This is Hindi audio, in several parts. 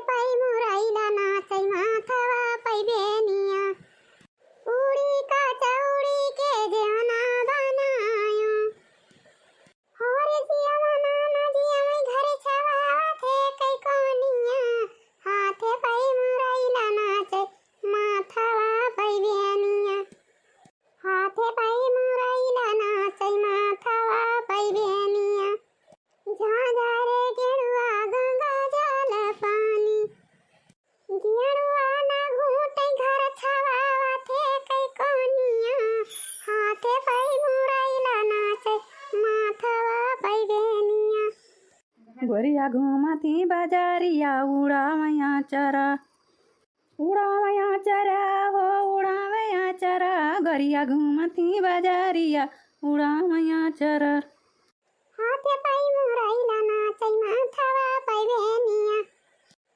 पाई मुराईला नाचै माथवा पै बेनिया उड़ी का चौड़ी के जेवना बनायो होरे जिया मना ना जिया मैं घरे छवा थे कई कोनिया हाथे पाई मुराईला नाचै माथवा पै बेनिया हाथे पाई मुराईला नाचै माथवा पै बेनिया झाझा रे गेरुआ गंगा जल पानी गेरुआ ना घूटे घर छवावा थे कई कोनिया हाथे पाई मुराईला नाचै माथवा पै बेनिया गोरिया घूमती बाजारिया उड़ावया चरा हो उड़ावया चरा गोरिया घूमती बाजारिया उड़ावया चरा हाथे पाई मुराईला नाचै माथवा पै बेनिया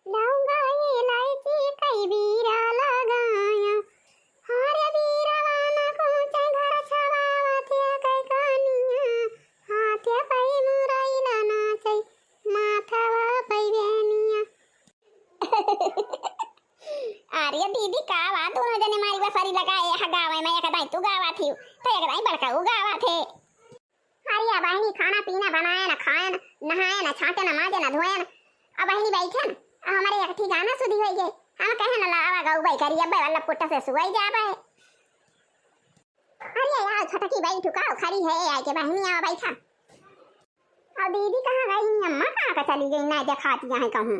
लौंगा इलायची कई बीरा लगाया हारे बीरावाना कोचे घर छवावा थे कई कोनिया हाथे पाई मुराईला नाचै माथवा पै बेनिया अरे दीदी का बात दोनों जने मारी बसारी लगाए हा गावे में एकदाई तू गावा थी तो एकदाई बड़का उ गावा थे अरे बहनी खाना पीना बनाया ना खाया ना नहाया ना छाटे ना माजे ना धोया ना अब बहनी बैठे ना हमारे एक ठीक गाना सुधी होई गए हम कहे ना लावा गाऊ भाई करिए भाई वाला पुट्टा से सुई जा भाई अरे यार छटकी भाई ठुकाओ खड़ी है आई के बहनी आ बैठा अब दीदी कहाँ गई अम्मा कहाँ का चली गई ना दिखाती यहाँ कहूँ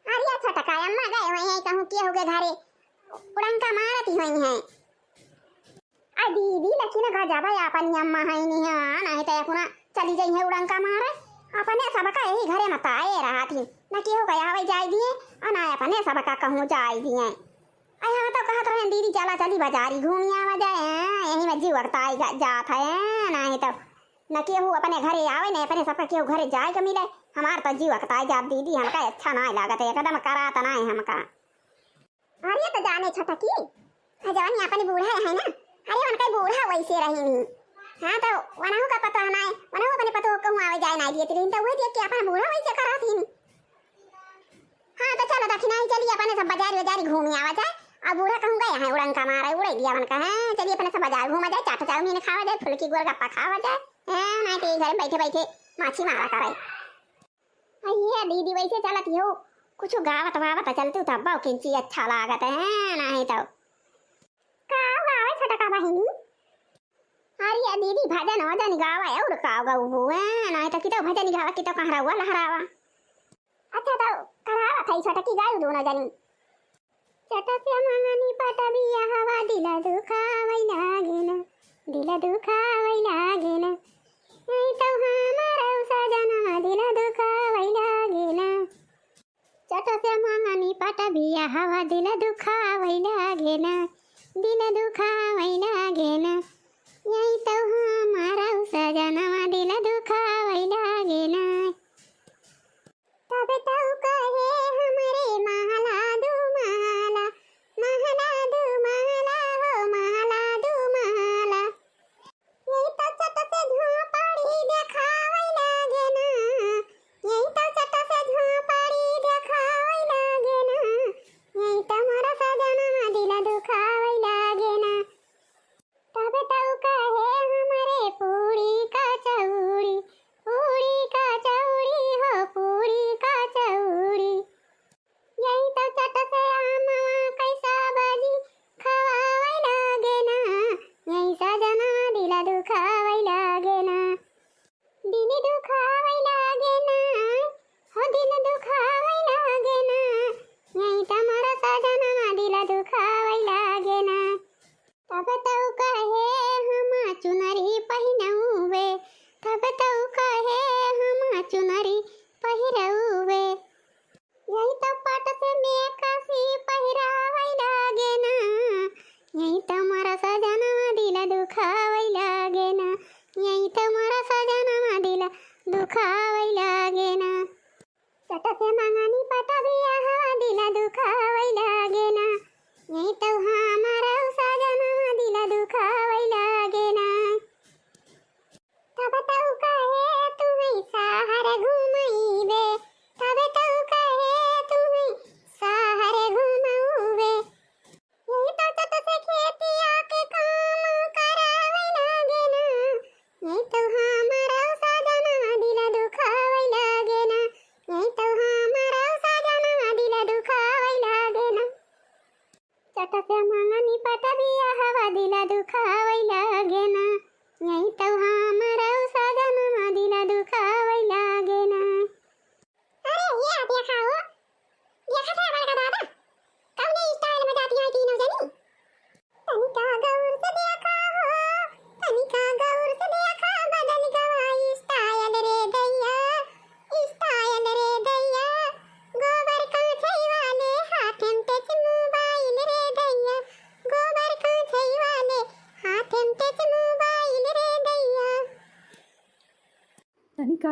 अरे छटका अम्मा गए हुए हैं कहूँ के हो गए घरे उड़ंका मारती हुई हैं आ दीदी लकी ना घर जाबा अपन अम्मा है नहीं नहीं तो अपना चली गई है उड़ंका मारे अपने सबका यही घरे में ताए रहा थी न के हो गया वही जाई दिए अना अपने सबका कहूँ जाई दिए आई हम तो कहत रहे दीदी चला चली बाजारी घूमी आवा जाए यही में जीव अड़ताई जात है नहीं तो न के हो अपने घरे आवे न अपने सबका के घरे जाए के मिले हमार तो जीव अड़ताई जात दीदी हमका अच्छा ना लागत है एकदम कराता ना हमका अरे तो जाने छटकी जवानी अपनी बूढ़ा है ना अरे उनका बूढ़ा वैसे रही नहीं हाँ तो वनाहू का पता ना है वनाहू अपने पतो कहूँ आवे जाए ना दिए तो वही देख के अपना बूढ़ा वैसे करा थी हाँ तो चलो दक्षिणा ही चलिए अपने सब बाजार घूमी आवा जाए अब बूढ़ा कहूँ गए हैं उड़ंका मारा उड़े दिया मन का है चलिए अपने सब बाजार घूमा जाए चाट चाउमीन खावा जाए फुल्की गोलगप्पा खावा जाए हैं नहीं तो घर बैठे बैठे माछी मारा करे ये दीदी वैसे चलती हो कुछ गावत वावत चलती तब किंची अच्छा लागत है नहीं तो का गावे छटका बहिनी अरे दीदी भजन वजन गावा और का गाऊ है नहीं तो कितो भजन गावा कितो कहरावा लहरावा अच्छा तो कहरावा थई छटकी गाऊ दोनों जनी चटसे मंगनी पटबिया हवा दिला दुखावै लागेना नहीं तो हमारा सजना दिला दुखावै लागेना चटसे मंगनी पटबिया हवा दिला दुखावै लागेना यही तो हमारा सजना दिल दुखावै लागेना तब तो कहे हमारे महला दू महला हो महला दू महला यही तो चट से झोपड़ी देखावै लागेना यही तो चट से झोपड़ी देखावै लागेना यही तो हमारा सजना दिल दुखावै लागेना तब तो कहे हमारे पूरी का चौड़ी हो पूरी का चौड़ी यही तो चट से आमा कैसा बाजी खवावै लागेना यही सजना दिल दुखावै लागेना दिल दुखावै लागेना हो दिल दुखावै लागेना यही तुम्हारा सजना दिल दुखावै लागेना तब तो कहे हम चुनरी पहिनउवे तब तो कहे हम चुनरी पहिरउवे यही तो पट से मैं कसी पहिरावै लागेना यही तुम्हारा सजना दिल दुखावै लागेना यही तुम्हारा सजना दिल दुखावै लागेना चट से मंगनी पटबिया हवा दिल दुखावै लागेना यही तो हमारा सजना दिल दुखावै लागेना तब तो कहे तू साहर घूमइबे तब तो कहे तू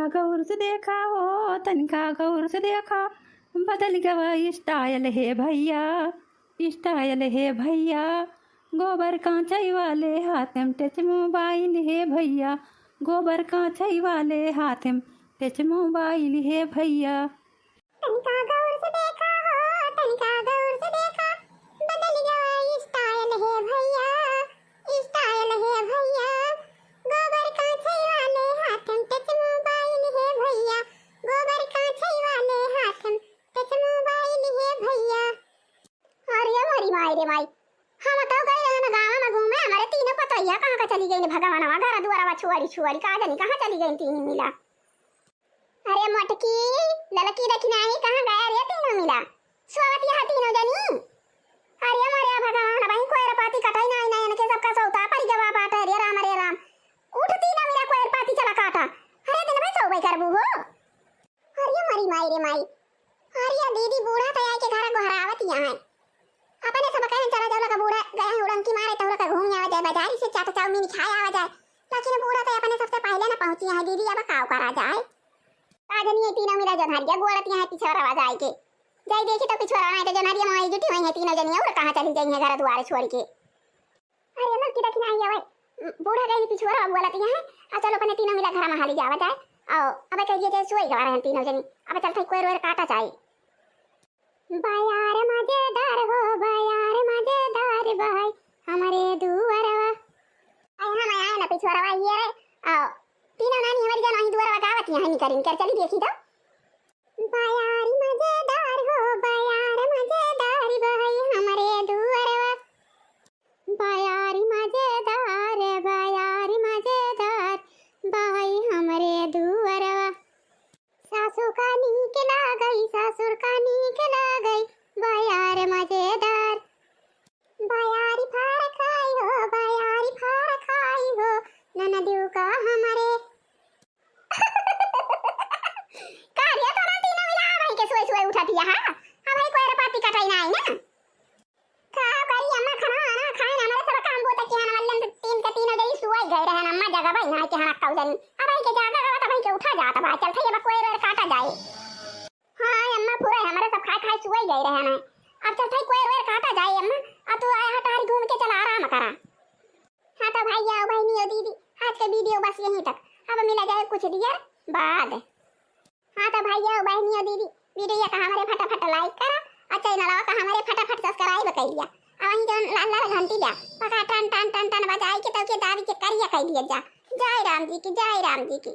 तनिका गौर से देखा हो, तनिका गौर से देखा, बदल गया स्टाइल है भैया, स्टाइल है भैया। गोबर कांचई वाले हाथ में टच मोबाइल है भैया, गोबर कांचई वाले हाथ में टच मोबाइल है भैया। तनिका गौर से देखा हो, तनिका गौर से देखा, बदल गया स्टाइल है भैया, स्टाइल है भैया। गोबर कांचई वाले हाथ में टच मोबाइल है भैया, गोबर कांचई वाले हाथ में टच मोबाइल है भैया। अरे हमारी माई रे माई, हम तो गए रहना गाँव में घूमे, हमारे तीनों पतैया कहाँ का चली गई भगवानवा, घर दुआरा छुआरी छुआरी कहाँ जानी कहाँ चली गई तीन मिला। अरे मटकी ललकी रखना ही कहाँ गया रे तीनों मिला, स्वागत यहाँ तीनों जनी। अरे मरे भगवान भाई कोई पाती कटाई नहीं नहीं के सबका सौता पर जवाब आता रे राम उठ तीनों मिला कोई पाती चला काटा। अरे दिन भाई सौ भाई करबू हो। अरे मरी माई रे माई, अरे दीदी बूढ़ा तो आए के घर घरावत यहाँ अपने सब कहने चला जाओ लगा बूढ़ा गया है उड़ंकी मारे तो लगा घूम आवा जाए बाजार से चाट चाउमीन खाए आवा जाए, लेकिन बूढ़ा तो अपने सबसे पहले ना पहुंची है दीदी अब काव करा जाए। आजनी तीनों मिला जो हरिया गोलत यहाँ पिछोरा आवाज आए के जाई देखी तो पिछोरा नहीं तो जो हरिया माई जुटी हुई है तीनों जनी और कहां चली गई है घर द्वार छोड़ के। अरे लड़की देखना आई है भाई बूढ़ा गई पिछोरा गोलत यहाँ आ चलो अपने तीनों मिला घर में हाली जावा जाए। आओ अब कहिए जे सोई गवा रहे तीनों जनी अब चल कोई रोर काटा जाए। बायार मजेदार हो बायार मजेदार भाई हमारे दुआरवा आई हम आया ना पिछोरा ये रे। आओ तीनों नानी हमारी जान वहीं दुआरवा गावत यहाँ नहीं करें कर चली देखी तो। बायार मजेदार हो बायार मजेदार भाई हमारे दुआरवा, बायार मजेदार भाई हमारे दुआरवा। सासू का नीक ला गई ससुर का नीक ला गई बायार मजेदार, बायारी फार खाई हो ननदियों का हमारे। कार्य तो ना तीनों मिला भाई के सोए सोए उठाती है हां अब भाई कोई पाती कटाई ना आई ना का करी अम्मा खाना ना खाए ना हमारे सब काम बोता कि हन वल्लन तीन के तीनों जई सुई गए रहन अम्मा जगह भाई ना के हन काउ जनी अब भाई के जागा तो भाई के उठा जाता भाई चल थे अब कोई रोर काटा जाए। हां अम्मा पूरा हमारे सब खाए खाए सुई गए रहन अब चल थे कोई रोर काटा जाए अम्मा अब तू आया तारी घूम के चला आराम करा। हां तो भाई आओ भाई नहीं दीदी आज के वीडियो बस यहीं तक, अब मिला जाए कुछ देर बाद। हाँ तो भाई आओ भाई नहीं दीदी वीडियो का हमारे फटाफट लाइक करा और चैनल का हमारे फटाफट सब्सक्राइब कर दिया और वहीं जो लाल लाल घंटी दिया पका टन टन टन टन बजाई के तो के दावी के करिया कह दिया जा। जय राम जी की जय राम जी की।